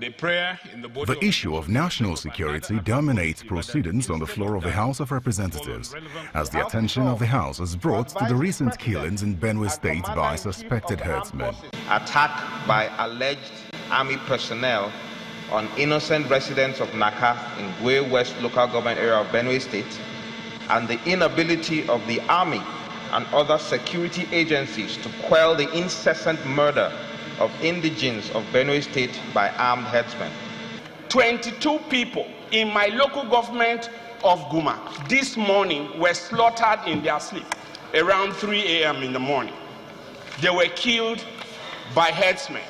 The issue of national security dominates proceedings on the floor of the House of Representatives, as the attention of the House is brought to the recent killings in Benue State by suspected herdsmen. Attack by alleged army personnel on innocent residents of Naka in Gwe West local government area of Benue State, and the inability of the army and other security agencies to quell the incessant murder of indigents of Benue State by armed herdsmen. 22 people in my local government of Guma this morning were slaughtered in their sleep around 3 a.m. in the morning. They were killed by herdsmen.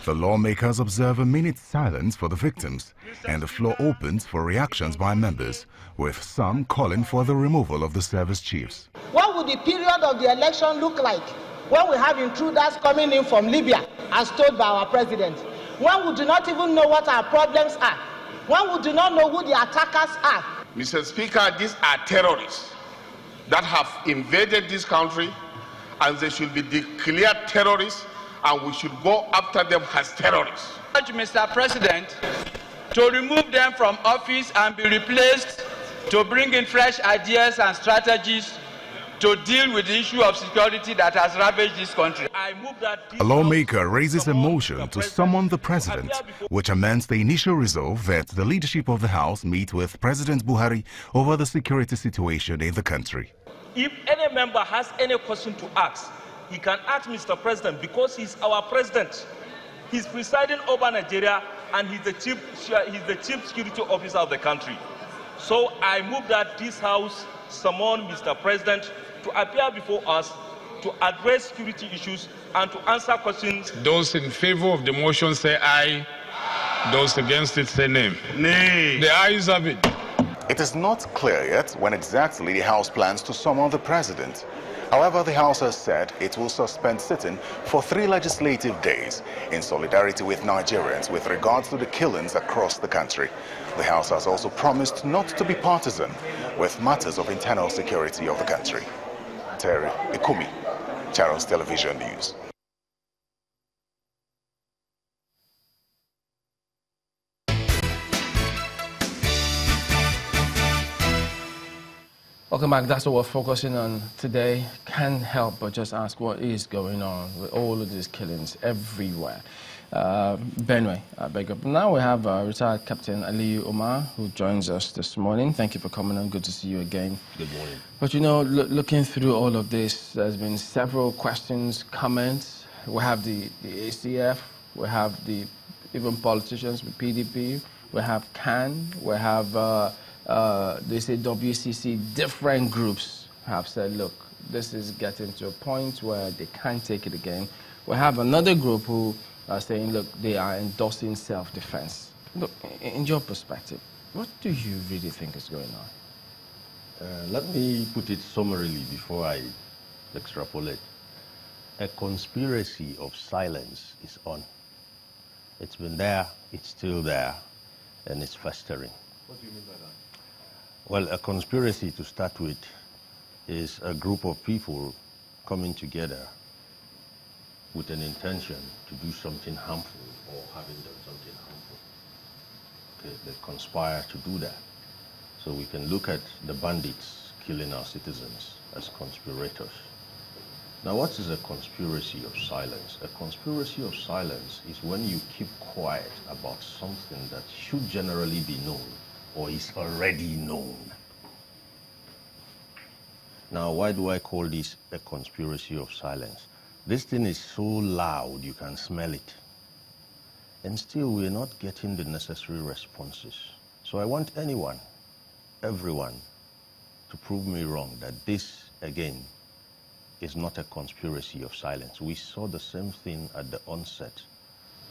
The lawmakers observe a minute's silence for the victims, and the floor opens for reactions by members, with some calling for the removal of the service chiefs. What would the period of the election look like when we have intruders coming in from Libya, as told by our president? When we do not even know what our problems are? When we do not know who the attackers are? Mr. Speaker, these are terrorists that have invaded this country, and they should be declared terrorists, and we should go after them as terrorists. Mr. President, to remove them from office and be replaced, to bring in fresh ideas and strategies to deal with the issue of security that has ravaged this country. I move that a lawmaker raises a motion to summon the president, which amends the initial resolve that the leadership of the House meet with President Buhari over the security situation in the country. If any member has any question to ask, he can ask Mr. President, because he's our president. He's presiding over Nigeria, and he's the chief security officer of the country. So I move that this House summon Mr. President to appear before us to address security issues and to answer questions. Those in favor of the motion say aye. Those against it say nay. Nay. The ayes have it. It is not clear yet when exactly the House plans to summon the president. However, the House has said it will suspend sitting for 3 legislative days in solidarity with Nigerians with regards to the killings across the country. The House has also promised not to be partisan with matters of internal security of the country. Terry Ikumi, Channels Television News. Welcome back. That's what we're focusing on today. Can't help but just ask what is going on with all of these killings everywhere. Benue, I beg up. Now we have retired Captain Umar, who joins us this morning. Thank you for coming on. Good to see you again. Good morning. But you know, looking through all of this, there's been several questions, comments. We have the ACF, we have even politicians with PDP, we have CAN, we have they say WCC. Different groups have said, look, this is getting to a point where they can't take it again. We have another group who are saying, look, they are endorsing self-defense. Look, in your perspective, what do you really think is going on? Let me put it summarily before I extrapolate. A conspiracy of silence is on. It's been there, it's still there, and it's festering. What do you mean by that? Well, a conspiracy, to start with, is a group of people coming together with an intention to do something harmful or having done something harmful. Okay, they conspire to do that. So we can look at the bandits killing our citizens as conspirators. Now, what is a conspiracy of silence? A conspiracy of silence is when you keep quiet about something that should generally be known or is already known. Now, why do I call this a conspiracy of silence? This thing is so loud, you can smell it. And still, we're not getting the necessary responses. So I want anyone, everyone, to prove me wrong that this, again, is not a conspiracy of silence. We saw the same thing at the onset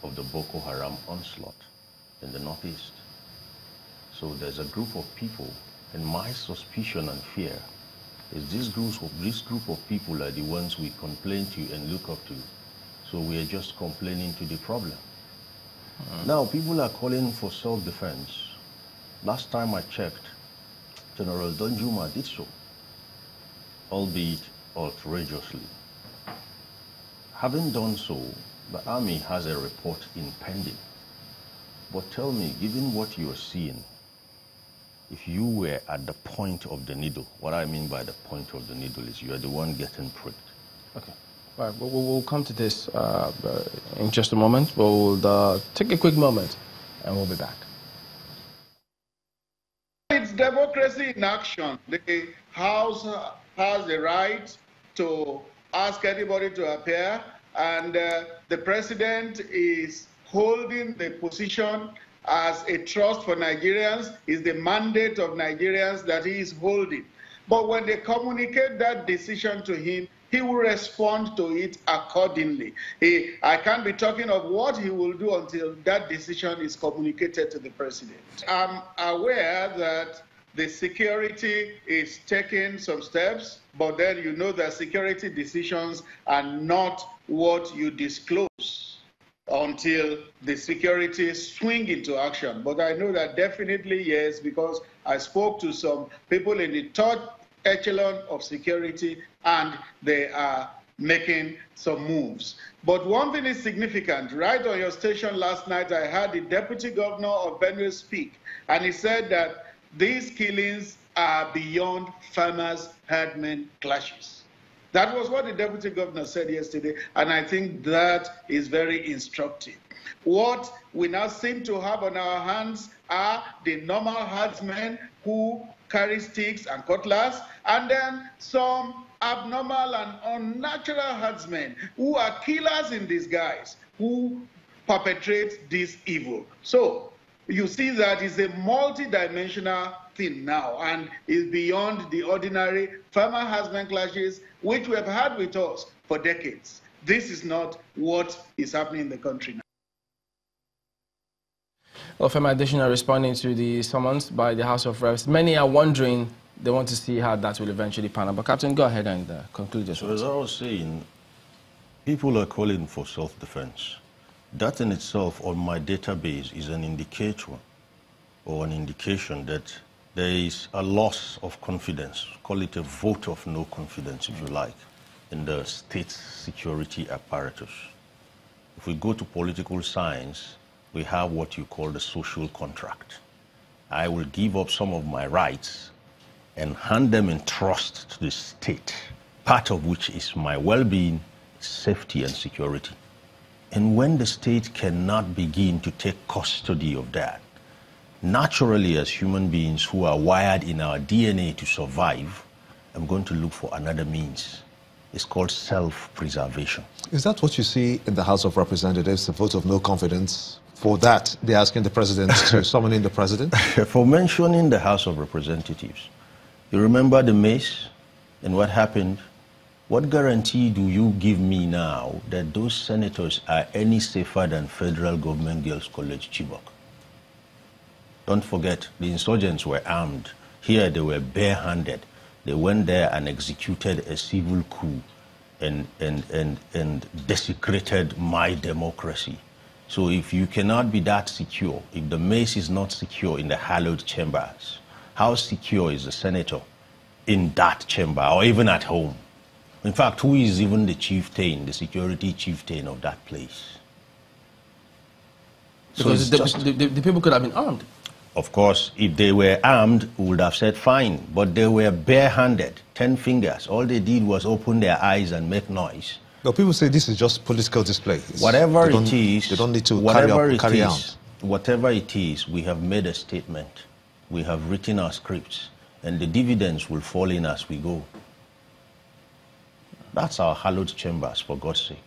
of the Boko Haram onslaught in the Northeast. So there's a group of people, and my suspicion and fear is this group of people are the ones we complain to and look up to. So we are just complaining to the problem. Now, people are calling for self-defense. Last time I checked, General Donjuma did so, albeit outrageously. Having done so, the army has a report impending But tell me, given what you're seeing, if you were at the point of the needle, what I mean by the point of the needle is you're the one getting pricked. Okay. All right, we'll come to this in just a moment. We'll take a quick moment and we'll be back. It's democracy in action. The House has the right to ask anybody to appear, and the president is holding the position as a trust for Nigerians. Is the mandate of Nigerians that he is holding. But when they communicate that decision to him, he will respond to it accordingly. I can't be talking of what he will do until that decision is communicated to the president. I'm aware that the security is taking some steps, but then you know that security decisions are not what you disclose until the security swing into action. But I know that definitely yes, because I spoke to some people in the third echelon of security and they are making some moves. But one thing is significant. Right on your station last night, I heard the deputy governor of Benue speak, and he said that these killings are beyond farmers-herdsmen clashes. That was what the deputy governor said yesterday, and I think that is very instructive. What we now seem to have on our hands are the normal herdsmen who carry sticks and cutlass, and then some abnormal and unnatural herdsmen who are killers in disguise, who perpetrate this evil. So you see that it's a multi-dimensional thing now, and is beyond the ordinary farmer-husband clashes which we have had with us for decades. This is not what is happening in the country now. Well, FEMA additional responding to the summons by the House of Reps. Many are wondering, they want to see how that will eventually pan out. But Captain, go ahead and conclude this. So as I was saying, people are calling for self-defense. That in itself on my database is an indicator or an indication that there is a loss of confidence, call it a vote of no confidence if you like, in the state security apparatus. If we go to political science, we have what you call the social contract. I will give up some of my rights and hand them in trust to the state, part of which is my well-being, safety and security. And when the state cannot begin to take custody of that, naturally as human beings who are wired in our DNA to survive, I'm going to look for another means. It's called self-preservation. Is that what you see in the House of Representatives, the vote of no confidence? For that, they're asking the president to summon in the president? For mentioning the House of Representatives, you remember the mace and what happened? What guarantee do you give me now that those senators are any safer than Federal Government Girls College Chibok? Don't forget, the insurgents were armed. Here they were barehanded. They went there and executed a civil coup and desecrated my democracy. So if you cannot be that secure, if the mace is not secure in the hallowed chambers, how secure is the senator in that chamber or even at home? In fact, who is even the chieftain, the security chieftain of that place? Because so the people could have been armed. Of course, if they were armed, we would have said fine, but they were barehanded, 10 fingers. All they did was open their eyes and make noise. No, people say this is just political display. Whatever it is, they don't need to carry out. Whatever it is, we have made a statement. We have written our scripts, and the dividends will fall in as we go. That's our hallowed chambers, for God's sake.